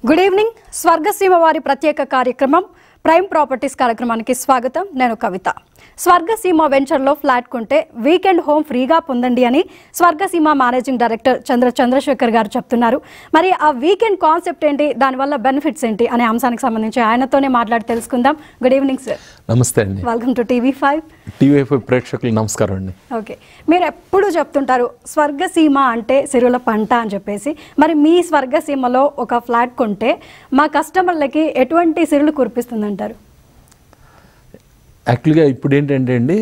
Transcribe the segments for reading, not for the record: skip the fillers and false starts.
Good evening. Swargaseema వారి ప్రత్యేక కార్యక్రమం ప్రైమ్ ప్రాపర్టీస్ కార్యక్రమానికి స్వాగతం. నేను కవిత. స్వర్గసీమ వెంచర్లో ఫ్లాట్ కొంటే వీకెండ్ హోమ్ ఫ్రీగా పొందండి అని స్వర్గసీమ మేనేజింగ్ డైరెక్టర్ చంద్రశేఖర్ గారు చెప్తున్నారు. మరి ఆ వీకెండ్ కాన్సెప్ట్ ఏంటి, దానివల్ల బెనిఫిట్స్ ఏంటి అనే అంశానికి సంబంధించి ఆయనతోనే మాట్లాడి తెలుసుకుందాం. Good evening sir. నమస్తే అండి. Welcome to TV5. టీవీ5 ప్రేక్షకులకు నమస్కారం అండి. ఓకే, మీరు ఎప్పుడు చెప్తుంటారు స్వర్గసీమ అంటే సిరుల పంట అని చెప్పేసి. మరి మీ స్వర్గసీమలో ఒక ఫ్లాట్ కొంటే మా కస్టమర్లకి ఎటువంటి సిరులు కురిపిస్తుందంటారు? యాక్చువల్గా ఇప్పుడు ఏంటంటే అండి,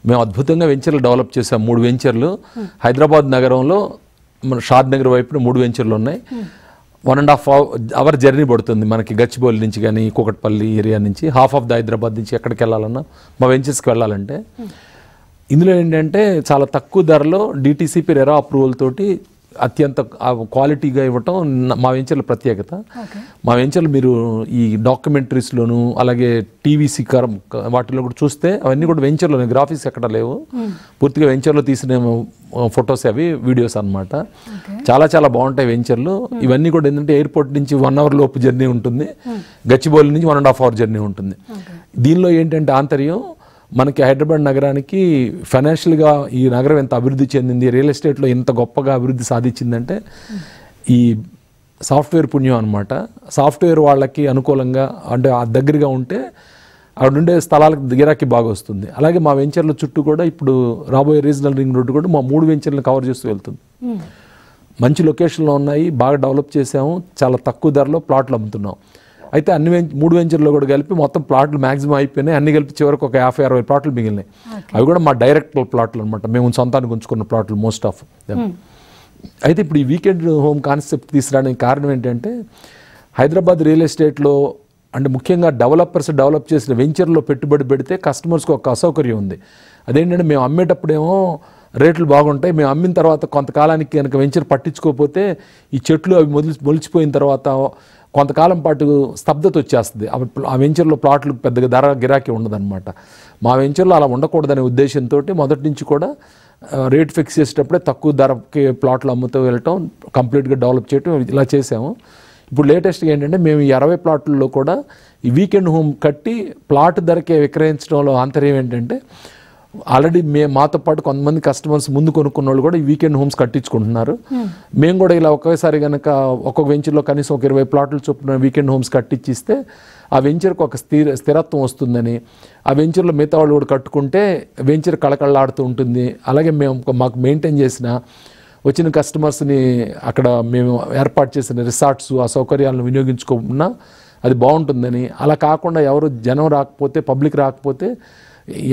మేము అద్భుతంగా వెంచర్లు డెవలప్ చేసాం. 3 వెంచర్లు హైదరాబాద్ నగరంలో, మన షాద్ నగర్ వైపున 3 వెంచర్లు ఉన్నాయి. 1.5 అవర్ జర్నీ పడుతుంది మనకి గచ్చిబౌలి నుంచి కానీ కూకట్పల్లి ఏరియా నుంచి. హాఫ్ ఆఫ్ ద హైదరాబాద్ నుంచి ఎక్కడికి వెళ్ళాలన్నా మా వెంచర్స్కి వెళ్ళాలంటే. ఇందులో ఏంటంటే చాలా తక్కువ ధరలో డిటీసీపీ రెరా అప్రూవల్ తోటి అత్యంత క్వాలిటీగా ఇవ్వటం మా వెంచర్ల ప్రత్యేకత. మా వెంచర్లు మీరు ఈ డాక్యుమెంటరీస్లోను అలాగే టీవీసీ వాటిలో కూడా చూస్తే అవన్నీ కూడా వెంచర్లోనే, గ్రాఫిక్స్ ఎక్కడ లేవు, పూర్తిగా వెంచర్లో తీసిన ఫొటోస్ అవి వీడియోస్ అనమాట. చాలా చాలా బాగుంటాయి వెంచర్లు. ఇవన్నీ కూడా ఏంటంటే ఎయిర్పోర్ట్ నుంచి 1 అవర్ లోపు జర్నీ ఉంటుంది, గచ్చిబౌలి నుంచి 1.5 అవర్ జర్నీ ఉంటుంది. దీనిలో ఏంటంటే ఆంతర్యం, మనకి హైదరాబాద్ నగరానికి ఫైనాన్షియల్గా ఈ నగరం ఎంత అభివృద్ధి చెందింది, రియల్ ఎస్టేట్లో ఎంత గొప్పగా అభివృద్ధి సాధించిందంటే ఈ సాఫ్ట్వేర్ పుణ్యం అనమాట. సాఫ్ట్వేర్ వాళ్ళకి అనుకూలంగా అంటే ఆ దగ్గరగా ఉంటే అక్కడ ఉండే స్థలాలకు గిరాకీ బాగా వస్తుంది. అలాగే మా వెంచర్ల చుట్టూ కూడా ఇప్పుడు రాబోయే రీజనల్ రింగ్ రోడ్డు కూడా మా 3 వెంచర్లను కవర్ చేస్తూ వెళ్తుంది. మంచి లొకేషన్లో ఉన్నాయి, బాగా డెవలప్ చేసాము, చాలా తక్కువ ధరలో ప్లాట్లు అమ్ముతున్నాం. అయితే 3 వెంచర్లో కూడా కలిపి మొత్తం ప్లాట్లు మ్యాక్సిమం అయిపోయినాయి. అన్ని కలిపి చివరికి ఒక 50-60 ప్లాట్లు మిగిలినాయి. అవి కూడా మా డైరెక్ట్ ప్లాట్లు అనమాట, మేము సొంతానికి ఉంచుకున్న ప్లాట్లు మోస్ట్ ఆఫ్. అయితే ఇప్పుడు ఈ వీకెండ్ హోమ్ కాన్సెప్ట్ తీసుకురావడానికి కారణం ఏంటంటే, హైదరాబాద్ రియల్ ఎస్టేట్లో అంటే ముఖ్యంగా డెవలపర్స్ డెవలప్ చేసిన వెంచర్లో పెట్టుబడి పెడితే కస్టమర్స్కి ఒక అసౌకర్యం ఉంది. అదేంటంటే, మేము అమ్మేటప్పుడేమో రేట్లు బాగుంటాయి, మేము అమ్మిన తర్వాత కొంతకాలానికి కనుక వెంచర్ పట్టించుకోకపోతే ఈ చెట్లు అవి మొలిచిపోయిన తర్వాత కొంతకాలం పాటు స్తబ్దత వచ్చేస్తుంది. ఆ వెంచర్లో ప్లాట్లు పెద్దగా ధర గిరాకీ ఉండదన్నమాట. మా వెంచర్లో అలా ఉండకూడదనే ఉద్దేశంతో మొదటి నుంచి కూడా రేట్ ఫిక్స్ చేసేటప్పుడే తక్కువ ధరకి ప్లాట్లు అమ్ముతూ వెళ్ళటం, కంప్లీట్గా డెవలప్ చేయటం ఇలా చేసాము. ఇప్పుడు లేటెస్ట్గా ఏంటంటే, మేము ఈ 60 ప్లాట్లలో కూడా ఈ వీకెండ్ హోమ్ కట్టి ప్లాట్ ధరకే విక్రయించడంలో ఆంతర్యం ఏంటంటే, ఆల్రెడీ మాతో పాటు కొంతమంది కస్టమర్స్ ముందు కొనుక్కున్న వాళ్ళు కూడా ఈ వీకెండ్ హోమ్స్ కట్టించుకుంటున్నారు. మేము కూడా ఇలా ఒకేసారి కనుక ఒక్కొక్క వెంచర్లో కనీసం ఒక 20 ప్లాట్లు చొప్పున వీకెండ్ హోమ్స్ కట్టించిస్తే ఆ వెంచర్కి ఒక స్థిరత్వం వస్తుందని, ఆ వెంచర్లో మిగతా వాళ్ళు కూడా కట్టుకుంటే వెంచర్ కళకళలాడుతూ ఉంటుంది. అలాగే మాకు మెయింటైన్ చేసిన వచ్చిన కస్టమర్స్ని అక్కడ మేము ఏర్పాటు చేసిన రిసార్ట్స్ ఆ సౌకర్యాలను వినియోగించుకున్నా అది బాగుంటుందని. అలా కాకుండా ఎవరు జనం రాకపోతే, పబ్లిక్ రాకపోతే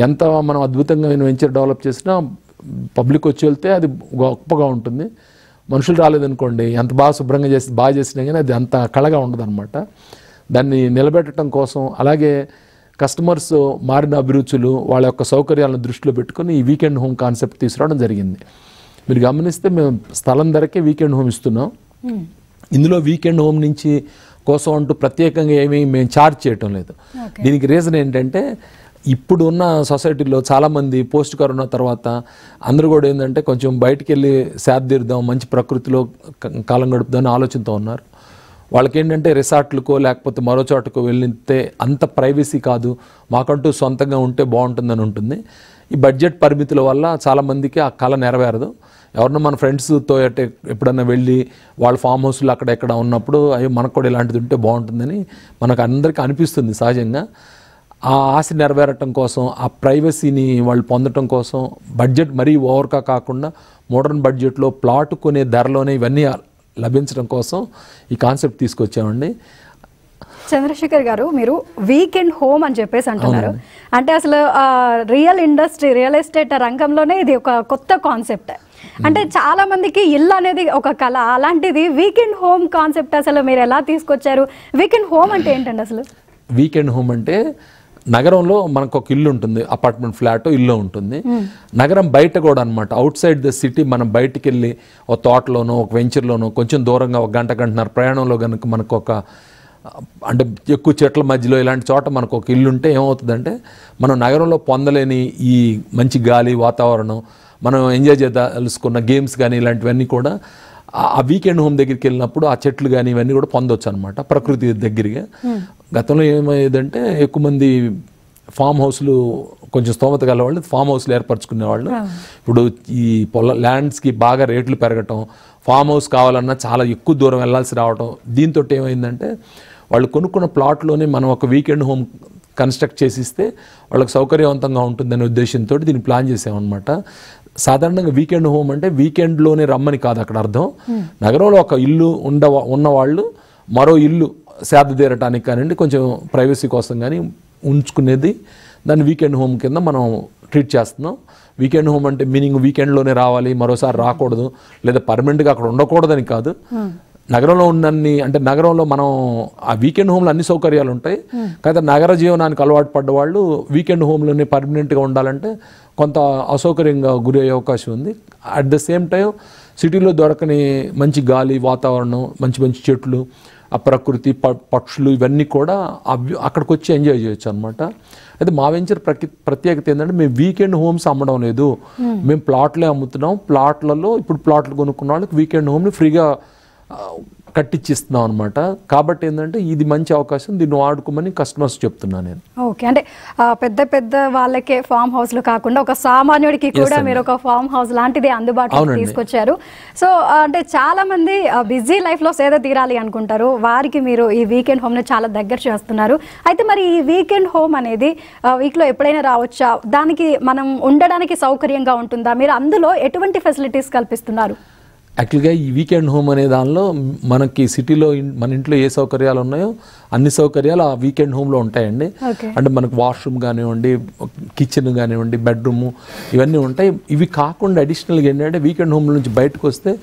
ఎంత మనం అద్భుతంగా వెంచర్ డెవలప్ చేసినా పబ్లిక్ వచ్చి వెళ్తే అది గొప్పగా ఉంటుంది. మనుషులు రాలేదనుకోండి, ఎంత బాగా శుభ్రంగా బాగా చేసినా కానీ అది అంత కళగా ఉండదన్నమాట. దాన్ని నిలబెట్టడం కోసం, అలాగే కస్టమర్స్ మారిన అభిరుచులు, వాళ్ళ యొక్క సౌకర్యాలను దృష్టిలో పెట్టుకొని ఈ వీకెండ్ హోమ్ కాన్సెప్ట్ తీసుకురావడం జరిగింది. మీరు గమనిస్తే మేము స్థలం ధరకే వీకెండ్ హోమ్ ఇస్తున్నాం. ఇందులో వీకెండ్ హోమ్ నుంచి కోసం అంటూ ప్రత్యేకంగా ఏమీ మేము ఛార్జ్ చేయటం లేదు. దీనికి రీజన్ ఏంటంటే, ఇప్పుడు ఉన్న సొసైటీలో చాలామంది పోస్ట్ కరోనా తర్వాత అందరూ కూడా ఏంటంటే కొంచెం బయటికి వెళ్ళి సేద తీరుదాం, మంచి ప్రకృతిలో కాలం గడుపుదాం ఆలోచనతో ఉన్నారు. వాళ్ళకి ఏంటంటే రిసార్ట్లకో లేకపోతే మరో చోటకో వెళ్తే అంత ప్రైవసీ కాదు, మాకంటూ సొంతంగా ఉంటే బాగుంటుందని ఉంటుంది. ఈ బడ్జెట్ పరిమితుల వల్ల చాలామందికి ఆ కళ నెరవేరదు. ఎవరన్నా మన ఫ్రెండ్స్తో ఎప్పుడన్నా వెళ్ళి వాళ్ళ ఫామ్ హౌస్లో అక్కడెక్కడ ఉన్నప్పుడు అయ్యో మనకు కూడా ఇలాంటిది ఉంటే బాగుంటుందని మనకు అందరికీ అనిపిస్తుంది సహజంగా. ఆ ఆశ నెరవేరటం కోసం, ఆ ప్రైవసీని వాళ్ళు పొందటం కోసం బడ్జెట్ మరీ ఓవర్గా కాకుండా మోడర్న్ బడ్జెట్లో ప్లాట్ కొనే ధరలోనే ఇవన్నీ లభించడం కోసం ఈ కాన్సెప్ట్ తీసుకొచ్చామండి. చంద్రశేఖర్ గారు, మీరు వీకెండ్ హోమ్ అని చెప్పేసి అంటున్నారు. అంటే అసలు రియల్ ఎస్టేట్ రంగంలోనే ఇది ఒక కొత్త కాన్సెప్ట్. అంటే చాలా మందికి ఇల్లు అనేది ఒక కళ, అలాంటిది వీకెండ్ హోమ్ కాన్సెప్ట్ అసలు మీరు ఎలా తీసుకొచ్చారు? వీకెండ్ హోమ్ అంటే ఏంటండి అసలు? వీకెండ్ హోమ్ అంటే నగరంలో మనకు ఒక ఇల్లు ఉంటుంది, అపార్ట్మెంట్ ఫ్లాట్ ఇల్లు ఉంటుంది. నగరం బయట కూడా అనమాట, అవుట్ సైడ్ ద సిటీ మనం బయటికి వెళ్ళి ఒక తోటలోనో ఒక వెంచర్లోనో కొంచెం దూరంగా 1 గంటన్నర ప్రయాణంలో కనుక మనకు ఒక అంటే ఎక్కువ చెట్ల మధ్యలో ఇలాంటి చోట మనకు ఒక ఇల్లు ఉంటే ఏమవుతుందంటే, మనం నగరంలో పొందలేని ఈ మంచి గాలి వాతావరణం, మనం ఎంజాయ్ చేయదలుచుకున్న గేమ్స్ కానీ ఇలాంటివన్నీ కూడా ఆ వీకెండ్ హోమ్ దగ్గరికి వెళ్ళినప్పుడు ఆ చెట్లు కానీ ఇవన్నీ కూడా పొందొచ్చు అనమాట ప్రకృతి దగ్గరగా. గతంలో ఏమయ్యేదంటే ఎక్కువ మంది ఫామ్ హౌస్లు కొంచెం స్తోమత గల వాళ్ళు ఫామ్ హౌస్లు ఏర్పరచుకునేవాళ్ళు. ఇప్పుడు ఈ ల్యాండ్స్కి బాగా రేట్లు పెరగటం, ఫామ్ హౌస్ కావాలన్నా చాలా ఎక్కువ దూరం వెళ్ళాల్సి రావటం, దీంతో ఏమైందంటే వాళ్ళు కొనుక్కున్న ప్లాట్లోనే మనం ఒక వీకెండ్ హోమ్ కన్స్ట్రక్ట్ చేసిస్తే వాళ్ళకి సౌకర్యవంతంగా ఉంటుందనే ఉద్దేశంతో దీన్ని ప్లాన్ చేసామన్నమాట. సాధారణంగా వీకెండ్ హోమ్ అంటే వీకెండ్లోనే రమ్మని కాదు అక్కడ అర్థం. నగరంలో ఒక ఇల్లు ఉన్నవాళ్ళు మరో ఇల్లు సేద తీరటానికి కానివ్వండి, కొంచెం ప్రైవసీ కోసం కానీ ఉంచుకునేది దాన్ని వీకెండ్ హోమ్ కింద మనం ట్రీట్ చేస్తున్నాం. వీకెండ్ హోమ్ అంటే మీనింగ్ వీకెండ్లోనే రావాలి, మరోసారి రాకూడదు, లేదా పర్మనెంట్గా అక్కడ ఉండకూడదని కాదు. నగరంలో ఉన్నన్ని అంటే నగరంలో మనం ఆ వీకెండ్ హోమ్లో అన్ని సౌకర్యాలు ఉంటాయి. కాకపోతే నగర జీవనానికి అలవాటు పడ్డ వాళ్ళు వీకెండ్ హోమ్లోనే పర్మనెంట్గా ఉండాలంటే కొంత అసౌకర్యంగా గురయ్యే అవకాశం ఉంది. అట్ ద సేమ్ టైం సిటీలో దొరకని మంచి గాలి, వాతావరణం, మంచి మంచి చెట్లు, ఆ ప్రకృతి, పక్షులు ఇవన్నీ కూడా అక్కడికి వచ్చి ఎంజాయ్ చేయొచ్చు అనమాట. అయితే మా వెంచర్ ప్రత్యేకత ఏంటంటే మేము వీకెండ్ హోమ్స్ అమ్మడం లేదు, మేము ప్లాట్లే అమ్ముతున్నాం. ప్లాట్లలో ఇప్పుడు ప్లాట్లు కొనుక్కున్న వాళ్ళకి వీకెండ్ హోమ్ని ఫ్రీగా కట్టిచ్చిస్తున్నాం అనమాట. కాబట్టి ఏంటంటే ఇది మంచి అవకాశం, దీన్ని వాడుకోమని కస్టమర్స్ చెప్తున్నాను నేను. ఓకే, అంటే పెద్ద పెద్ద వాళ్ళకే ఫామ్ హౌస్లు కాకుండా ఒక సామాన్యుడికి కూడా మీరు ఒక ఫామ్ హౌస్ లాంటిది అందుబాటులో తీసుకొచ్చారు. సో అంటే చాలా మంది బిజీ లైఫ్లో సేద తీరాలి అనుకుంటారు, వారికి మీరు ఈ వీకెండ్ హోమ్ని చాలా దగ్గర చేస్తున్నారు. అయితే మరి ఈ వీకెండ్ హోమ్ అనేది వీక్లో ఎప్పుడైనా రావచ్చా? దానికి మనం ఉండడానికి సౌకర్యంగా ఉంటుందా? మీరు అందులో ఎటువంటి ఫెసిలిటీస్ కల్పిస్తున్నారు? యాక్చువల్గా ఈ వీకెండ్ హోమ్ అనే దానిలో మనకి సిటీలో మన ఇంట్లో ఏ సౌకర్యాలు ఉన్నాయో అన్ని సౌకర్యాలు ఆ వీకెండ్ హోమ్లో ఉంటాయండి. అంటే మనకు వాష్రూమ్ కానివ్వండి, కిచెన్ కానివ్వండి, బెడ్రూము ఇవన్నీ ఉంటాయి. ఇవి కాకుండా అడిషనల్గా ఏంటంటే వీకెండ్ హోమ్ నుంచి బయటకు వస్తే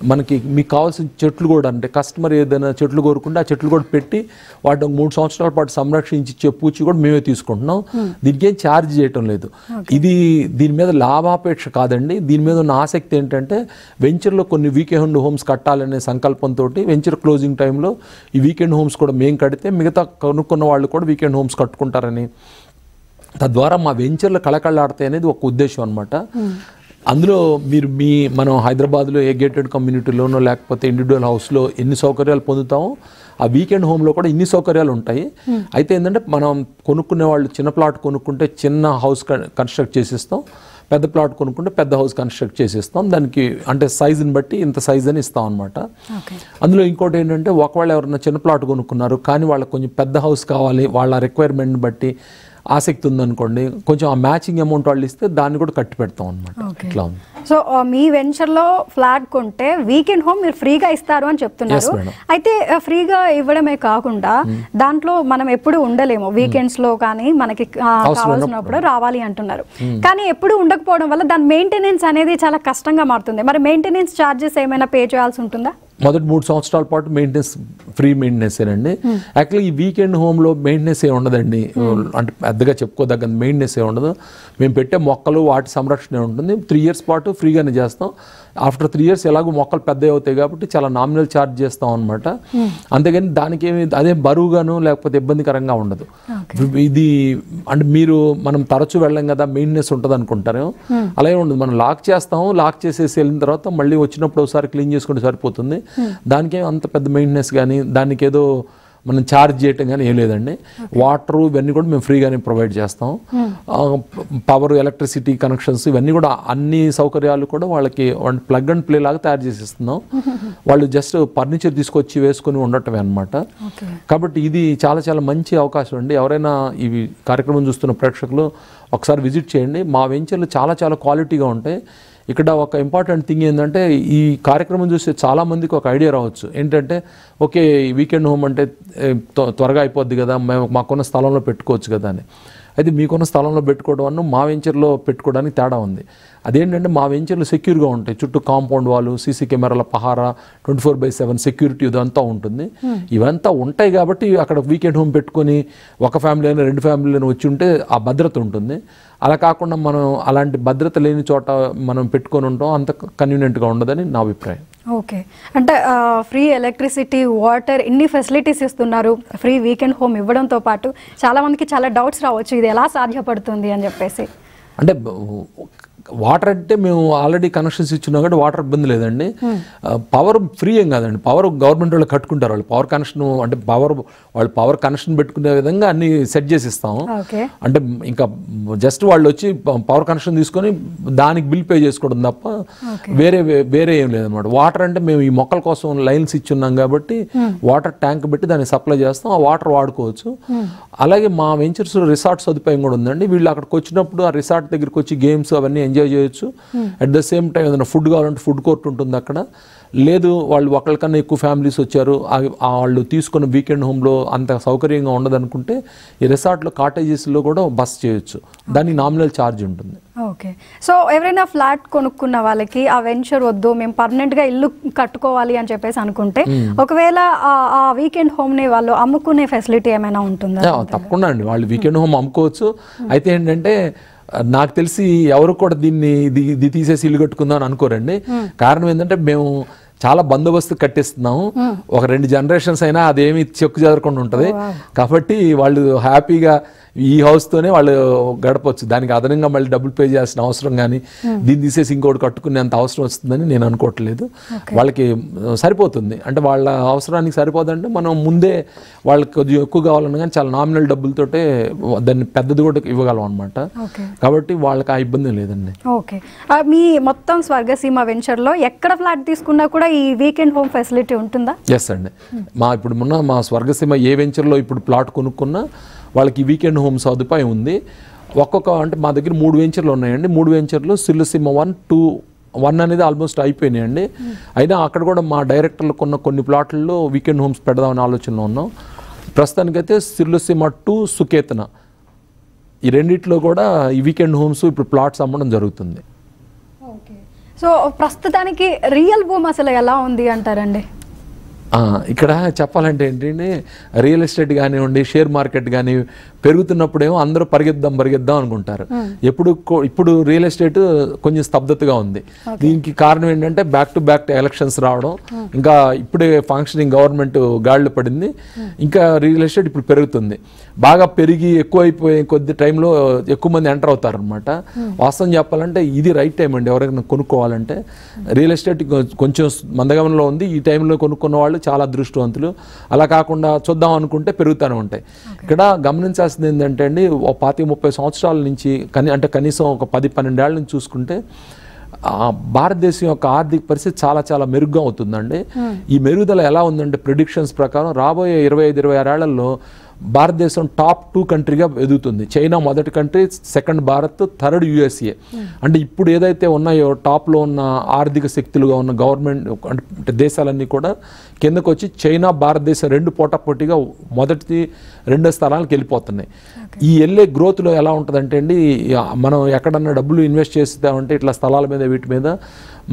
మనకి మీకు కావాల్సిన చెట్లు కూడా, అంటే కస్టమర్ ఏదైనా చెట్లు కోరుకుంటే ఆ చెట్లు కూడా పెట్టి వాటిని 3 సంవత్సరాల పాటు సంరక్షించి ఇచ్చే పూచి కూడా మేమే తీసుకుంటున్నాం. దీనికి ఏం ఛార్జ్ చేయటం లేదు. దీని మీద లాభాపేక్ష కాదండి. దీని మీద ఉన్న ఆసక్తి ఏంటంటే వెంచర్లో కొన్ని వీకెండ్ హోమ్స్ కట్టాలనే సంకల్పంతో వెంచర్ క్లోజింగ్ టైంలో ఈ వీకెండ్ హోమ్స్ కూడా మేము కడితే మిగతా కొనుక్కున్న వాళ్ళు కూడా వీకెండ్ హోమ్స్ కట్టుకుంటారని, తద్వారా మా వెంచర్లు కళకళలాడతాయి అనేది ఒక ఉద్దేశం అనమాట. అందులో మనం హైదరాబాద్లో ఏ గేటెడ్ కమ్యూనిటీలోనో లేకపోతే ఇండివిజువల్ హౌస్లో ఎన్ని సౌకర్యాలు పొందుతామో ఆ వీకెండ్ హోమ్లో కూడా ఇన్ని సౌకర్యాలు ఉంటాయి. అయితే ఏంటంటే మనం కొనుక్కునే వాళ్ళు చిన్న ప్లాట్ కొనుక్కుంటే చిన్న హౌస్ కన్స్ట్రక్ట్ చేసిస్తాం, పెద్ద ప్లాట్ కొనుక్కుంటే పెద్ద హౌస్ కన్స్ట్రక్ట్ చేసిస్తాం. దానికి అంటే సైజుని బట్టి ఇంత సైజ్ అని ఇస్తాం అనమాట. అందులో ఇంకోటి ఏంటంటే ఒకవేళ ఎవరైనా చిన్న ప్లాట్ కొనుక్కున్నారు కానీ వాళ్ళకి కొంచెం పెద్ద హౌస్ కావాలి, వాళ్ళ రిక్వైర్మెంట్ని బట్టి ఆసక్తి ఉందనుకోండి, కొంచెం ఆ మ్యాచింగ్ అమౌంట్ వాళ్ళు ఇస్తే దాన్ని కూడా కట్టి పెడతాం అనమాట. ఇట్లా ఉంది. సో మీ వెంచర్లో ఫ్లాట్ కొంటే వీకెండ్ హోమ్ మీరు ఫ్రీగా ఇస్తారు అని చెప్తున్నారు. అయితే ఫ్రీగా ఇవ్వడమే కాకుండా దాంట్లో మనం ఎప్పుడు ఉండలేము, వీకెండ్స్లో కానీ మనకి కావాల్సినప్పుడు రావాలి అంటున్నారు. కానీ ఎప్పుడు ఉండకపోవడం వల్ల దాని మెయింటెనెన్స్ అనేది చాలా కష్టంగా మారుతుంది. మరి మెయింటెనెన్స్ ఛార్జెస్ ఏమైనా పే చేయాల్సి ఉంటుందా? మొదటి 3 సంవత్సరాల పాటు మెయింటెనెన్స్ ఫ్రీ మెయింటెనెన్సేనండి. యాక్చువల్లీ ఈ వీకెండ్ హోమ్లో మెయింటెనెన్స్ ఏ ఉండదండి, అంటే పెద్దగా చెప్పుకోదగ్గ మెయింటెనెన్స్ ఏ ఉండదు. మేము పెట్టే మొక్కలు వాటి సంరక్షణ ఉంటుంది. 3 ఇయర్స్ పాటు ఫ్రీగానే చేస్తాం. ఆఫ్టర్ 3 ఇయర్స్ ఎలాగో మొక్కలు పెద్ద అవుతాయి కాబట్టి చాలా నామినల్ ఛార్జ్ చేస్తాం అనమాట. అంతేగాని దానికి ఏమి అదే బరువుగాను లేకపోతే ఇబ్బందికరంగా ఉండదు. ఇది అంటే మనం తరచూ వెళ్ళాం కదా మెయింటెనెన్స్ ఉంటుంది అనుకుంటారు, అలాగే ఉండదు. మనం లాక్ చేస్తాము, లాక్ చేసేసి వెళ్ళిన తర్వాత మళ్ళీ వచ్చినప్పుడు ఒకసారి క్లీన్ చేసుకుంటే సరిపోతుంది. దానికే అంత పెద్ద మెయింటెనెన్స్ కానీ దానికి ఏదో మనం ఛార్జ్ చేయటం కానీ ఏం లేదండి. వాటరు ఇవన్నీ కూడా మేము ఫ్రీగానే ప్రొవైడ్ చేస్తాం. పవర్, ఎలక్ట్రిసిటీ కనెక్షన్స్ ఇవన్నీ కూడా అన్ని సౌకర్యాలు కూడా వాళ్ళకి ప్లగ్ అండ్ ప్లే లాగా తయారు చేసిస్తున్నాం. వాళ్ళు జస్ట్ ఫర్నిచర్ తీసుకొచ్చి వేసుకొని ఉండటమే అనమాట. కాబట్టి ఇది చాలా చాలా మంచి అవకాశం అండి. ఎవరైనా ఈ కార్యక్రమం చూస్తున్న ప్రేక్షకులు ఒకసారి విజిట్ చేయండి. మా వెంచర్లు చాలా చాలా క్వాలిటీగా ఉంటాయి. ఇక్కడ ఒక ఇంపార్టెంట్ థింగ్ ఏంటంటే ఈ కార్యక్రమం చూస్తే చాలామందికి ఒక ఐడియా రావచ్చు ఏంటంటే, ఓకే వీకెండ్ హోమ్ అంటే త్వరగా అయిపోద్ది కదా, మాకున్న స్థలంలో పెట్టుకోవచ్చు కదా అని. అయితే మీకున్న స్థలంలో పెట్టుకోవడం అన్న మా వెంచర్లో పెట్టుకోవడానికి తేడా ఉంది. అదేంటంటే మా వెంచర్లు సెక్యూర్గా ఉంటాయి. చుట్టూ కాంపౌండ్ వాళ్ళు, సీసీ కెమెరాల పహారా, 24/7 సెక్యూరిటీ ఇదంతా ఉంటుంది. ఇవంతా ఉంటాయి కాబట్టి అక్కడ వీకెండ్ హోమ్ పెట్టుకొని ఒక ఫ్యామిలీ అయినా 2 ఫ్యామిలీలను వచ్చి ఉంటే ఆ భద్రత ఉంటుంది. అలా కాకుండా మనం అలాంటి భద్రత లేని చోట మనం పెట్టుకొని ఉంటాం, అంత కన్వీనియంట్గా ఉండదని నా అభిప్రాయం. ఓకే, అంటే ఫ్రీ ఎలక్ట్రిసిటీ, వాటర్ ఇన్ని ఫెసిలిటీస్ ఇస్తున్నారు. ఫ్రీ వీకెండ్ హోమ్ ఇవ్వడంతో పాటు చాలామందికి చాలా డౌట్స్ రావచ్చు, ఇది ఎలా సాధ్యపడుతుంది అని చెప్పేసి. అంటే వాటర్ అంటే మేము ఆల్రెడీ కనెక్షన్స్ ఇచ్చున్నాం కాబట్టి వాటర్ ఇబ్బంది లేదండి. పవర్ ఫ్రీ ఏం కాదండి, పవర్ గవర్నమెంట్ వాళ్ళు కట్టుకుంటారు. వాళ్ళు పవర్ కనెక్షన్ అంటే వాళ్ళు పవర్ కనెక్షన్ పెట్టుకునే విధంగా అన్ని సెట్ చేసి ఇస్తాము. అంటే ఇంకా జస్ట్ వాళ్ళు వచ్చి పవర్ కనెక్షన్ తీసుకొని దానికి బిల్ పే చేసుకోవడం తప్ప వేరే ఏం లేదన్నమాట. వాటర్ అంటే మేము ఈ మొక్కల కోసం లైన్స్ ఇచ్చున్నాం కాబట్టి వాటర్ ట్యాంక్ పెట్టి దాన్ని సప్లై చేస్తాం, ఆ వాటర్ వాడుకోవచ్చు. అలాగే మా వెంచర్స్ రిసార్ట్ సదుపాయం కూడా ఉందండి. వీళ్ళు అక్కడికి వచ్చినప్పుడు ఆ రిసార్ట్ దగ్గరికి వచ్చి గేమ్స్ అవన్నీ ఎంజాయ్ చేయొచ్చు. అట్ ద సేమ్ టైం ఏదైనా ఫుడ్ కావాలంటే ఫుడ్ కోర్ట్ ఉంటుంది అక్కడ. లేదు వాళ్ళు ఒకళ్ళకన్నా ఎక్కువ ఫ్యామిలీస్ వచ్చారు, వాళ్ళు తీసుకున్న వీకెండ్ హోమ్లో అంత సౌకర్యంగా ఉండదనుకుంటే ఈ రిసార్ట్లో కాటేజెస్లో కూడా బస్ చేయొచ్చు. దానికి నామినల్ ఛార్జ్ ఉంటుంది. ఓకే. సో ఎవరైనా ఫ్లాట్ కొనుక్కున్న వాళ్ళకి ఆ వెంచర్ వద్దు, మేము పర్మనెంట్గా ఇల్లు కట్టుకోవాలి అని చెప్పేసి అనుకుంటే ఒకవేళ ఆ వీకెండ్ హోమ్ని వాళ్ళు అమ్ముకునే ఫెసిలిటీ ఏమైనా ఉంటుందా? తప్పకుండా అండి, వాళ్ళు వీకెండ్ హోమ్ అమ్ముకోవచ్చు. అయితే ఏంటంటే నాకు తెలిసి ఎవరు కూడా ఇది తీసేసి ఇల్లు కట్టుకుందాం అని అనుకోరండి. కారణం ఏంటంటే మేము చాలా బందోబస్తు కట్టిస్తున్నాము. ఒక 2 జనరేషన్స్ అయినా అదేమి చెక్కు చెదరకుండా ఉంటుంది. కాబట్టి వాళ్ళు హ్యాపీగా ఈ హౌస్తోనే వాళ్ళు గడపచ్చు. దానికి అదనంగా మళ్ళీ డబ్బులు పే చేయాల్సిన అవసరం కానీ దీన్ని తీసేసి ఇంకోటి కట్టుకునేంత అవసరం వస్తుందని నేను అనుకోవట్లేదు. వాళ్ళకి సరిపోతుంది. అంటే వాళ్ళ అవసరానికి సరిపోదంటే మనం ముందే వాళ్ళకి కొద్దిగా ఎక్కువ కావాలన్నా కానీ చాలా నామినల్ డబ్బులతోటే దాన్ని పెద్దది కూడా ఇవ్వగలం అనమాట. కాబట్టి వాళ్ళకి ఆ ఇబ్బంది లేదండి. ఓకే. మీ మొత్తం స్వర్గసీమ వెంచర్లో ఎక్కడ ఫ్లాట్ తీసుకున్నా కూడా ఈ వీకెండ్ హోమ్ ఫెసిలిటీ ఉంటుందా? ఎస్ అండి. మా స్వర్గసీమ ఏ వెంచర్లో ఇప్పుడు ప్లాట్ కొనుక్కున్నా వాళ్ళకి వీకెండ్ హోమ్ సదుపాయం ఉంది. అంటే మా దగ్గర 3 వెంచర్లు ఉన్నాయండి. 3 వెంచర్లు సిల్లసీమ 1, 2, 1 అనేది ఆల్మోస్ట్ అయిపోయినాయండి. అయినా అక్కడ కూడా మా డైరెక్టర్లు కొన్న కొన్ని ప్లాట్లలో వీకెండ్ హోమ్స్ పెడదామని ఆలోచనలో ఉన్నాం. ప్రస్తుతానికైతే సిల్లసీమ 2, సుకేతన ఈ రెండిట్లో కూడా ఈ వీకెండ్ హోమ్స్ ఇప్పుడు ప్లాట్స్ అమ్మడం జరుగుతుంది. సో ప్రస్తుతానికి రియల్ భూమి అసలు ఎలా ఉంది అంటారండి? ఇక్కడ చెప్పాలంటే ఏంటంటే రియల్ ఎస్టేట్ కానివ్వండి, షేర్ మార్కెట్ కానీ పెరుగుతున్నప్పుడేమో అందరూ పరిగెద్దాం అనుకుంటారు. ఇప్పుడు రియల్ ఎస్టేట్ కొంచెం స్తబ్దతగా ఉంది. దీనికి కారణం ఏంటంటే బ్యాక్ టు బ్యాక్ ఎలక్షన్స్ రావడం, ఇంకా ఇప్పుడే ఫంక్షనింగ్ గవర్నమెంట్ గాడిలో పడింది. ఇంకా రియల్ ఎస్టేట్ ఇప్పుడు పెరుగుతుంది. బాగా పెరిగి ఎక్కువైపోయే కొద్ది టైంలో ఎక్కువ మంది ఎంటర్ అవుతారు అనమాట. వాస్తవం చెప్పాలంటే ఇది రైట్ టైం అండి ఎవరైనా కొనుక్కోవాలంటే. రియల్ ఎస్టేట్ కొంచెం మందగమనంలో ఉంది. ఈ టైంలో కొనుక్కున్న వాళ్ళు చాలా అదృష్టవంతులు. అలా కాకుండా చూద్దాం అనుకుంటే పెరుగుతూనే ఉంటాయి. ఇక్కడ గమనించాల్సింది ఏంటంటే అండి, 25-30 సంవత్సరాల నుంచి అంటే కనీసం ఒక 10-12 ఏళ్ళ నుంచి చూసుకుంటే భారతదేశం యొక్క ఆర్థిక పరిస్థితి చాలా చాలా మెరుగ్గా అవుతుందండి. ఈ మెరుగుదల ఎలా ఉందంటే ప్రిడిక్షన్స్ ప్రకారం రాబోయే 25-26 ఏళ్లలో భారతదేశం టాప్ 2 కంట్రీగా ఎదుగుతుంది. చైనా మొదటి country, second Bharat, third USA. అంటే ఇప్పుడు ఏదైతే ఉన్నాయో టాప్లో ఉన్న ఆర్థిక శక్తులుగా ఉన్న గవర్నమెంట్ అంటే దేశాలన్నీ కూడా కిందకు వచ్చి చైనా, భారతదేశం 2 పోటాపోటీగా మొదటి 2 స్థానాలకు వెళ్ళిపోతున్నాయి. ఈ వెళ్ళే గ్రోత్లో ఎలా ఉంటుందంటే అండి, మనం ఎక్కడన్నా డబ్బులు ఇన్వెస్ట్ చేస్తామంటే ఇట్లా స్థలాల మీద వీటి మీద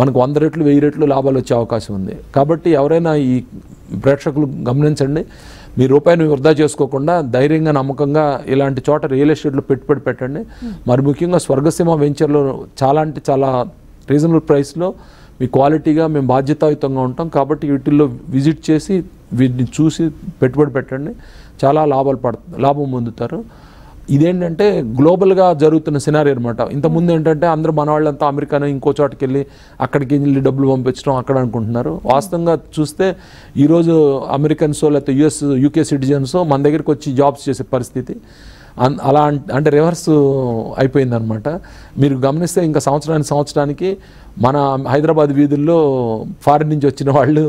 మనకు 100 రెట్లు 1000 రెట్లు లాభాలు వచ్చే అవకాశం ఉంది. కాబట్టి ఎవరైనా ఈ ప్రేక్షకులు గమనించండి, మీ రూపాయిని వృధా చేసుకోకుండా ధైర్యంగా నమ్మకంగా ఇలాంటి చోట రియల్ ఎస్టేట్లో పెట్టుబడి పెట్టండి. మరి ముఖ్యంగా స్వర్గసీమ వెంచర్లో చాలా అంటే చాలా రీజనబుల్ ప్రైస్లో మీ క్వాలిటీగా మేము బాధ్యతాయుతంగా ఉంటాం. కాబట్టి వీటిల్లో విజిట్ చేసి వీటిని చూసి పెట్టుబడి పెట్టండి, చాలా లాభం పొందుతారు. ఇదేంటంటే గ్లోబల్గా జరుగుతున్న సినారీ అనమాట. ఇంతకుముందు ఏంటంటే అందరూ మన వాళ్ళంతా అమెరికాను ఇంకో చోటుకి వెళ్ళి అక్కడికి వెళ్ళి డబ్బులు పంపించడం అక్కడ అనుకుంటున్నారు. వాస్తవంగా చూస్తే ఈరోజు అమెరికన్స్ లేకపోతే UK సిటిజన్స్ మన దగ్గరికి వచ్చి జాబ్స్ చేసే పరిస్థితి అలా అంటే రివర్స్ అయిపోయిందనమాట. మీరు గమనిస్తే ఇంకా సంవత్సరానికి మన హైదరాబాద్ వీధుల్లో ఫారిన్ నుంచి వచ్చిన వాళ్ళు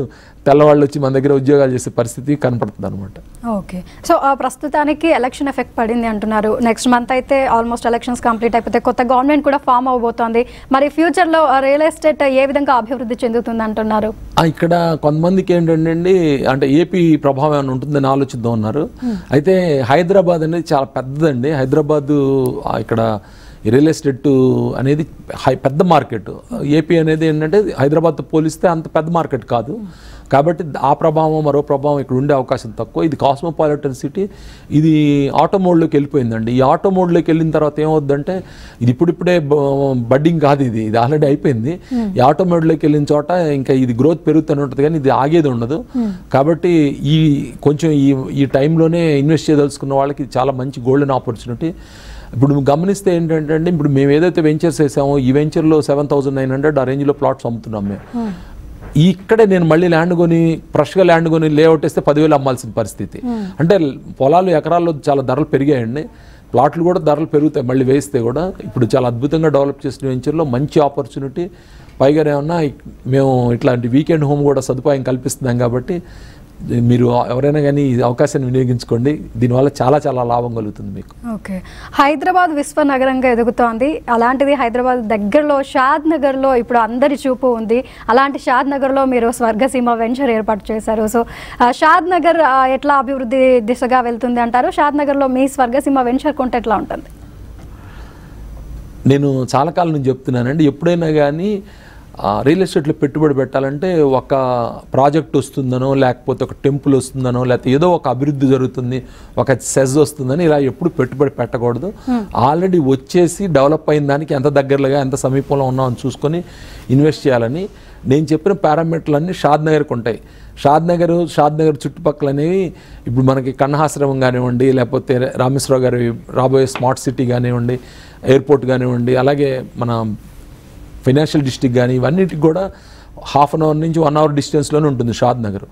తెల్లవాళ్ళు వచ్చి మన దగ్గర ఉద్యోగాలు చేసే పరిస్థితి కనపడుతుంది అనమాట. ఓకే. సో ప్రస్తుతానికి ఎలక్షన్ ఎఫెక్ట్ పడింది అంటున్నారు. నెక్స్ట్ మంత్ అయితే ఆల్మోస్ట్ ఎలక్షన్స్ కంప్లీట్ అయిపోతే కొత్త గవర్నమెంట్ కూడా ఫామ్ అవబోతోంది. మరి ఫ్యూచర్లో రియల్ ఎస్టేట్ ఏ విధంగా అభివృద్ధి చెందుతుంది అంటున్నారు? ఇక్కడ కొంతమందికి ఏంటంటే అంటే ఏపీ ప్రభావం ఏమైనా ఉంటుందని ఆలోచిద్దాం ఉన్నారు. అయితే హైదరాబాద్ అనేది చాలా పెద్దదండి. హైదరాబాద్ ఇక్కడ రియల్ ఎస్టేట్ అనేది పెద్ద మార్కెట్. ఏపీ అనేది ఏంటంటే హైదరాబాద్తో పోలిస్తే అంత పెద్ద మార్కెట్ కాదు. కాబట్టి ఆ ప్రభావం మరో ప్రభావం ఇక్కడ ఉండే అవకాశం తక్కువ. ఇది కాస్మోపాలిటన్ సిటీ. ఇది ఆటో మోడ్లోకి వెళ్ళిపోయిందండి. ఈ ఆటో మోడ్లోకి వెళ్ళిన తర్వాత ఏమవుద్దంటే ఇది ఇప్పుడిప్పుడే బడ్డింగ్ కాదు, ఇది ఆల్రెడీ అయిపోయింది. ఈ ఆటో మోడ్లోకి వెళ్ళిన చోట ఇంకా ఇది గ్రోత్ పెరుగుతూనే ఉంటుంది కానీ ఇది ఆగేది ఉండదు. కాబట్టి కొంచెం ఈ టైంలోనే ఇన్వెస్ట్ చేయదలుచుకున్న వాళ్ళకి చాలా మంచి గోల్డెన్ ఆపర్చునిటీ. ఇప్పుడు గమనిస్తే ఏంటంటే అండి, ఇప్పుడు మేము ఏదైతే వెంచర్స్ వేసామో ఈ వెంచర్లో 7,900 ఆ రేంజ్లో ప్లాట్స్ అమ్ముతున్నాం మేము. ఇక్కడే నేను మళ్ళీ ల్యాండ్ కొని ఫ్రెష్గా ల్యాండ్ కొని లేఅవుట్ వేస్తే 10,000 అమ్మాల్సిన పరిస్థితి. అంటే పొలాలు ఎకరాల్లో చాలా ధరలు పెరిగాయండి, ప్లాట్లు కూడా ధరలు పెరుగుతాయి మళ్ళీ వేస్తే కూడా. ఇప్పుడు చాలా అద్భుతంగా డెవలప్ చేసిన వెంచర్లో మంచి ఆపర్చునిటీ, పైగా ఏమన్నా మేము ఇట్లాంటి వీకెండ్ హోమ్ కూడా సదుపాయం కల్పిస్తున్నాం కాబట్టి మీరు ఎవరైనా కానీ ఈ అవకాశాన్ని వినియోగించుకోండి. దీనివల్ల చాలా చాలా లాభం కలుగుతుంది మీకు. ఓకే, హైదరాబాద్ విశ్వనగరంగా ఎదుగుతోంది. అలాంటిది హైదరాబాద్ దగ్గరలో షాద్ నగర్లో ఇప్పుడు అందరి చూపు ఉంది. అలాంటి షాద్ నగర్లో మీరు స్వర్గసీమ వెంచర్ ఏర్పాటు చేశారు. సో షాద్ నగర్ ఎట్లా అభివృద్ధి దిశగా వెళ్తుంది అంటారు? షాద్ నగర్లో మీ స్వర్గసీమ వెంచర్ కొంటే ఎట్లా ఉంటుంది? నేను చాలా కాలం నుంచి చెప్తున్నానండి, ఎప్పుడైనా కానీ రియల్ ఎస్టేట్లో పెట్టుబడి పెట్టాలంటే ఒక ప్రాజెక్ట్ వస్తుందనో, లేకపోతే ఒక టెంపుల్ వస్తుందనో, లేకపోతే ఏదో ఒక అభివృద్ధి జరుగుతుంది, ఒక సెజ్ వస్తుందని ఇలా ఎప్పుడు పెట్టుబడి పెట్టకూడదు. ఆల్రెడీ వచ్చేసి డెవలప్ అయిన దానికి ఎంత దగ్గరగా ఎంత సమీపంలో ఉన్నామని చూసుకొని ఇన్వెస్ట్ చేయాలని. నేను చెప్పిన పారామీటర్లన్నీ షాద్ నగర్కి ఉంటాయి. షాద్ నగర్ చుట్టుపక్కల అనేవి ఇప్పుడు మనకి కన్హాశ్రమం కానివ్వండి, లేకపోతే రామేశ్వరరావు గారి రాబోయే స్మార్ట్ సిటీ కానివ్వండి, ఎయిర్పోర్ట్ కానివ్వండి, అలాగే మన ఫైనాన్షియల్ డిస్ట్రిక్ట్ కానీ, ఇవన్నిటికి కూడా ½ అన్ అవర్ నుంచి 1 అవర్ డిస్టెన్స్లోనే ఉంటుంది షాద్ నగర్.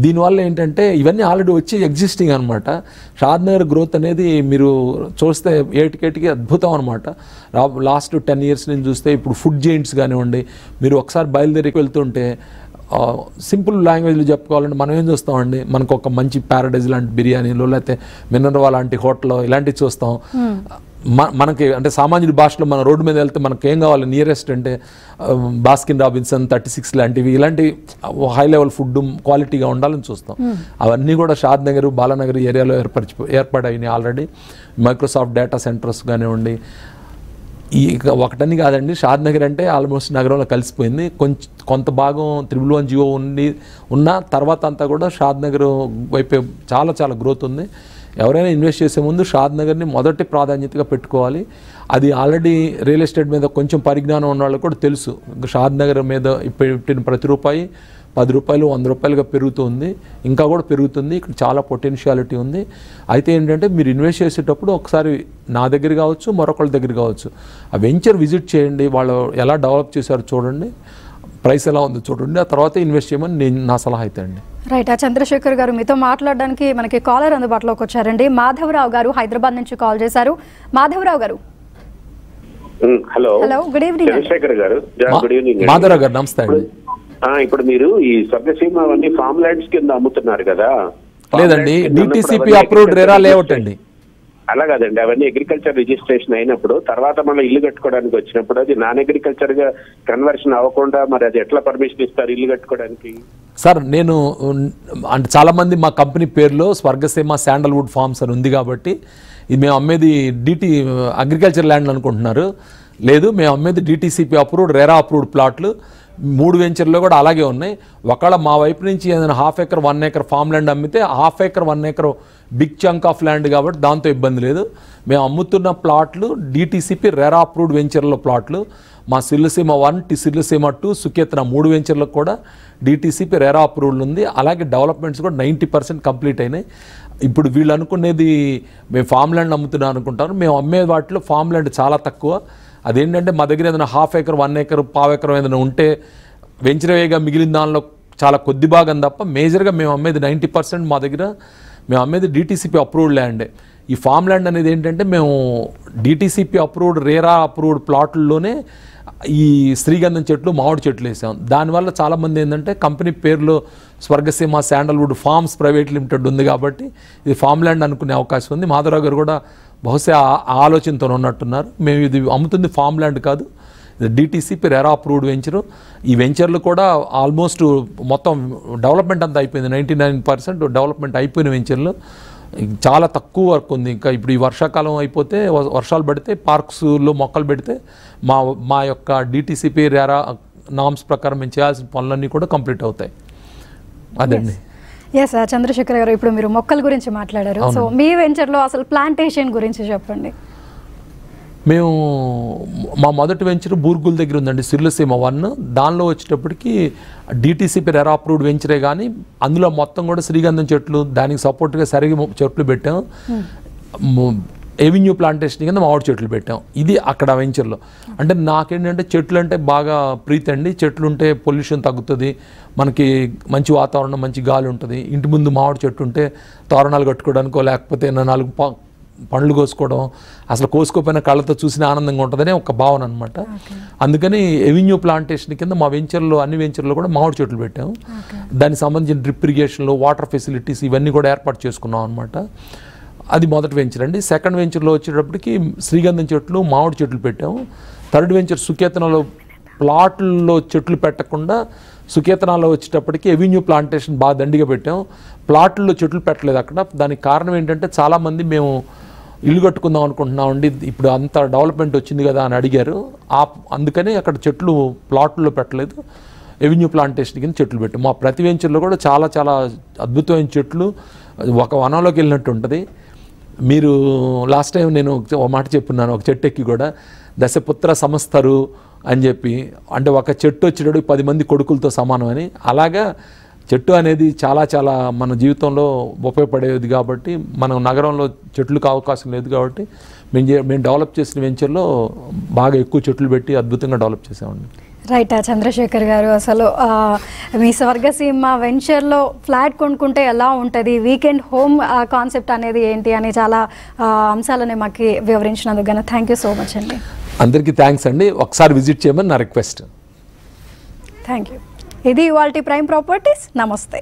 దీనివల్ల ఏంటంటే ఇవన్నీ ఆల్రెడీ వచ్చి ఎగ్జిస్టింగ్ అనమాట. షాద్ నగర్ గ్రోత్ అనేది మీరు చూస్తే ఏటికేటికి అద్భుతం అనమాట. లాస్ట్ 10 years నుంచి చూస్తే ఇప్పుడు ఫుడ్ జైంట్స్ కానివ్వండి, మీరు ఒకసారి బయలుదేరికి వెళ్తుంటే సింపుల్ లాంగ్వేజ్లో చెప్పుకోవాలంటే మనం ఏం చూస్తామండి, మనకు ఒక మంచి ప్యారడైజ్ లాంటి బిర్యానీలు, లేకపోతే మినర్వా లాంటి హోటల్ ఇలాంటివి చూస్తాం. మనకి అంటే సామాన్యుడి భాషలో మన రోడ్డు మీద వెళ్తే మనకి ఏం కావాలి, నియరెస్ట్ అంటే బాస్కిన్ రాబిన్సన్ 36 లాంటివి, ఇలాంటి హై లెవెల్ ఫుడ్ క్వాలిటీగా ఉండాలని చూస్తాం. అవన్నీ కూడా షాద్ నగర్, బాలానగర్ ఏరియాలో ఏర్పడాయి ఆల్రెడీ. మైక్రోసాఫ్ట్ డేటా సెంటర్స్ కానివ్వండి, ఒకటని కాదండి, షాద్ నగర్ అంటే ఆల్మోస్ట్ నగరంలో కలిసిపోయింది. కొంత భాగం 111 జియో ఉన్న తర్వాత అంతా కూడా షాద్ నగర్ వైపు చాలా చాలా గ్రోత్ ఉంది. ఎవరైనా ఇన్వెస్ట్ చేసే ముందు షాద్ నగర్ని మొదటి ప్రాధాన్యతగా పెట్టుకోవాలి. అది ఆల్రెడీ రియల్ ఎస్టేట్ మీద కొంచెం పరిజ్ఞానం ఉన్న వాళ్ళకి కూడా తెలుసు. షాద్ నగర్ మీద పెట్టిన ప్రతి రూపాయి 10 రూపాయలు 100 రూపాయలుగా పెరుగుతుంది, ఇంకా కూడా పెరుగుతుంది. ఇక్కడ చాలా పొటెన్షియాలిటీ ఉంది. అయితే ఏంటంటే మీరు ఇన్వెస్ట్ చేసేటప్పుడు ఒకసారి నా దగ్గర కావచ్చు, మరొకళ్ళ దగ్గర కావచ్చు, ఆ వెంచర్ విజిట్ చేయండి, వాళ్ళు ఎలా డెవలప్ చేశారో చూడండి, ప్రైస్ ఎలా ఉందో చూడండి, ఆ తర్వాత ఇన్వెస్ట్ చేయమని నేను నా సలహా అయితే అండి. రైట్. చంద్రశేఖర్ గారు, మీతో మాట్లాడడానికి మనకి కాలర్ అందుబాటులోకి వచ్చారండి. మాధవరావు గారు హైదరాబాద్ నుంచి కాల్ చేశారు. మాధవరావు గారు. Hello, good evening. చంద్రశేఖర్ గారు, గుడ్ ఈవినింగ్. మాధవరావు గారు నమస్తే అండి. ఇప్పుడు మీరు ఈ స్వర్గసీమ అవన్నీ ఫార్మ్ ల్యాండ్స్ కింద అమ్ముతున్నారు కదా? లేదండి, డిటిసిపి అప్రూవ్డ్ రేరా లేఅవుట్ అండి. అలా కాదండి, అవన్నీ అగ్రికల్చర్ రిజిస్ట్రేషన్ అయినప్పుడు తర్వాత మళ్ళీ ఇల్లు కట్టుకోవడానికి వచ్చినప్పుడు అది నాన్ అగ్రికల్చర్ గా కన్వర్షన్ అవ్వకుండా మరి అది ఎట్లా పర్మిషన్ ఇస్తారు ఇల్లు కట్టుకోవడానికి? సార్ నేను అంటే చాలామంది మా కంపెనీ పేరులో స్వర్గసీమ శాండల్వుడ్ ఫార్మ్స్ అని ఉంది కాబట్టి ఇది మేము అమ్మేది అగ్రికల్చర్ ల్యాండ్ అనుకుంటున్నారు. లేదు, మేము అమ్మేది డిటిసిపి అప్రూవ్డ్ రేరా అప్రూవ్డ్ ప్లాట్లు. 3 వెంచర్లో కూడా అలాగే ఉన్నాయి. ఒకవేళ మా వైపు నుంచి ఏదైనా 1/2 acre 1 acre ఫామ్ ల్యాండ్ అమ్మితే 1/2 acre 1 acre big chunk of land కాబట్టి దాంతో ఇబ్బంది లేదు. మేము అమ్ముతున్న ప్లాట్లు డిటిసిపి రేరా అప్రూవ్డ్ వెంచర్లో ప్లాట్లు. మా సిల్లసీమ 1, సిల్లసీమ 2, సుకేతన 3 వెంచర్లకు కూడా డిటిసిపి రేరా అప్రూవ్డ్ ఉంది. అలాగే డెవలప్మెంట్స్ కూడా 90% కంప్లీట్ అయినాయి. ఇప్పుడు వీళ్ళు అనుకునేది మేము ఫామ్ ల్యాండ్ అమ్ముతున్నాం అనుకుంటారు. మేము అమ్మే వాటిలో ఫామ్ ల్యాండ్ చాలా తక్కువ. అదేంటంటే మా దగ్గర ఏదైనా 1/2 acre 1 acre 1/4 acre ఏదైనా ఉంటే వెంచర్ వేగా మిగిలిన దానిలో చాలా కొద్ది భాగం తప్ప మేజర్గా మేము అమ్మేది 90% మా దగ్గర మేము అమ్మేది డిటిసిపి అప్రూవ్డ్ ల్యాండే. ఈ ఫామ్ ల్యాండ్ అనేది ఏంటంటే మేము డిటిసిపి అప్రూవ్డ్ రేరా అప్రూవ్డ్ ప్లాట్లలోనే ఈ శ్రీగంధం చెట్లు, మామిడి చెట్లు వేసాం. దానివల్ల చాలామంది ఏంటంటే కంపెనీ పేరులో Swargaseema sandalwood forms private limited ఉంది కాబట్టి ఇది ఫామ్ ల్యాండ్ అనుకునే అవకాశం ఉంది. మాధవరావు గారు కూడా బహుశా ఆలోచనతో ఉన్నట్టున్నారు. మేము ఇది అమ్ముతుంది ఫామ్ ల్యాండ్ కాదు, ఇది డిటిసిపి రేరా అప్రూవ్డ్ వెంచరు. ఈ వెంచర్లు కూడా ఆల్మోస్ట్ మొత్తం డెవలప్మెంట్ అంతా అయిపోయింది. 99% డెవలప్మెంట్ అయిపోయిన వెంచర్లు. చాలా తక్కువ వర్క్ ఉంది. ఇంకా ఇప్పుడు ఈ వర్షాకాలం అయిపోతే, వర్షాలు పడితే, పార్క్స్లో మొక్కలు పెడితే మా యొక్క డిటిసిపి రేరా నామ్స్ ప్రకారం మేము చేయాల్సిన పనులన్నీ కూడా కంప్లీట్ అవుతాయి. అదండి. ఎస్ చంద్రశేఖర్ గారు, ఇప్పుడు మీరు మొక్కల గురించి మాట్లాడారు. సో మీ వెంచర్లో అసలు ప్లాంటేషన్ గురించి చెప్పండి. మేము మా మొదటి వెంచర్ బూర్గుల దగ్గర ఉందండి, సిర్లసీమ 1. దానిలో వచ్చేటప్పటికి డిటిసిపి రేరా అప్రూవ్డ్ వెంచరే కానీ అందులో మొత్తం కూడా శ్రీగంధం చెట్లు, దానికి సపోర్ట్గా సరిగి చెట్లు పెట్టాం. ఎవెన్యూ ప్లాంటేషన్ కింద మామిడి చెట్లు పెట్టాం. ఇది అక్కడ వెంచర్లో. అంటే నాకేంటంటే చెట్లు అంటే బాగా ప్రీతి అండి. చెట్లు ఉంటే పొల్యూషన్ తగ్గుతుంది, మనకి మంచి వాతావరణం, మంచి గాలి ఉంటుంది. ఇంటి ముందు మామిడి చెట్టు ఉంటే తోరణాలు కట్టుకోవడానికో లేకపోతే 4 పండ్లు కోసుకోవడం, అసలు కోసుకోపోయిన కళ్ళతో చూసిన ఆనందంగా ఉంటుందనే ఒక భావన అనమాట. అందుకని ఎవెన్యూ ప్లాంటేషన్ కింద మా వెంచర్లో, అన్ని వెంచర్లో కూడా మామిడి చెట్లు పెట్టాము. దానికి సంబంధించిన డ్రిప్ ఇరిగేషన్లో వాటర్ ఫెసిలిటీస్ ఇవన్నీ కూడా ఏర్పాటు చేసుకున్నాం అనమాట. అది మొదటి వెంచర్ అండి. సెకండ్ వెంచర్లో వచ్చేటప్పటికి శ్రీగంధం చెట్లు, మామిడి చెట్లు పెట్టాము. థర్డ్ వెంచర్ సుకేతనాలో ప్లాట్లలో చెట్లు పెట్టకుండా సుకేతనాలో వచ్చేటప్పటికి ఎవెన్యూ ప్లాంటేషన్ బాగా దండిగా పెట్టాం. ప్లాట్లలో చెట్లు పెట్టలేదు అక్కడ. దానికి కారణం ఏంటంటే చాలామంది మేము ఇల్లు కట్టుకుందాం అనుకుంటున్నామండి, ఇప్పుడు అంత డెవలప్మెంట్ వచ్చింది కదా అని అడిగారు. అందుకని అక్కడ చెట్లు ప్లాట్లలో పెట్టలేదు, ఎవెన్యూ ప్లాంటేషన్ కింద చెట్లు పెట్టాం. మా ప్రతి వెంచర్లో కూడా చాలా చాలా అద్భుతమైన చెట్లు, ఒక వనంలోకి వెళ్ళినట్టు ఉంటుంది. మీరు లాస్ట్ టైం నేను ఒక మాట చెప్పున్నాను, ఒక చెట్టు ఎక్కి కూడా దశపుత్ర సమస్తరు అని చెప్పి, అంటే ఒక చెట్టు వచ్చేటప్పుడు 10 మంది కొడుకులతో సమానం అని. అలాగా చెట్టు అనేది చాలా చాలా మన జీవితంలో ఉపయోగపడేది కాబట్టి, మనం నగరంలో చెట్లకు అవకాశం లేదు కాబట్టి మేము డెవలప్ చేసిన వెంచర్లో బాగా ఎక్కువ చెట్లు పెట్టి అద్భుతంగా డెవలప్ చేసామండి. రైట్. చంద్రశేఖర్ గారు, అసలు మీ స్వర్గసీమ వెంచర్లో ఫ్లాట్ కొనుక్కుంటే ఎలా ఉంటుంది, వీకెండ్ హోమ్ కాన్సెప్ట్ అనేది ఏంటి అని చాలా అంశాలని మాకు వివరించినందుకు గాను థ్యాంక్ యూ సో మచ్ అండి. అందరికీ థ్యాంక్స్ అండి. ఒకసారి విజిట్ చేయమని నా రిక్వెస్ట్. Thank you. ఇది ఇవాల్టి ప్రైమ్ ప్రాపర్టీస్. నమస్తే.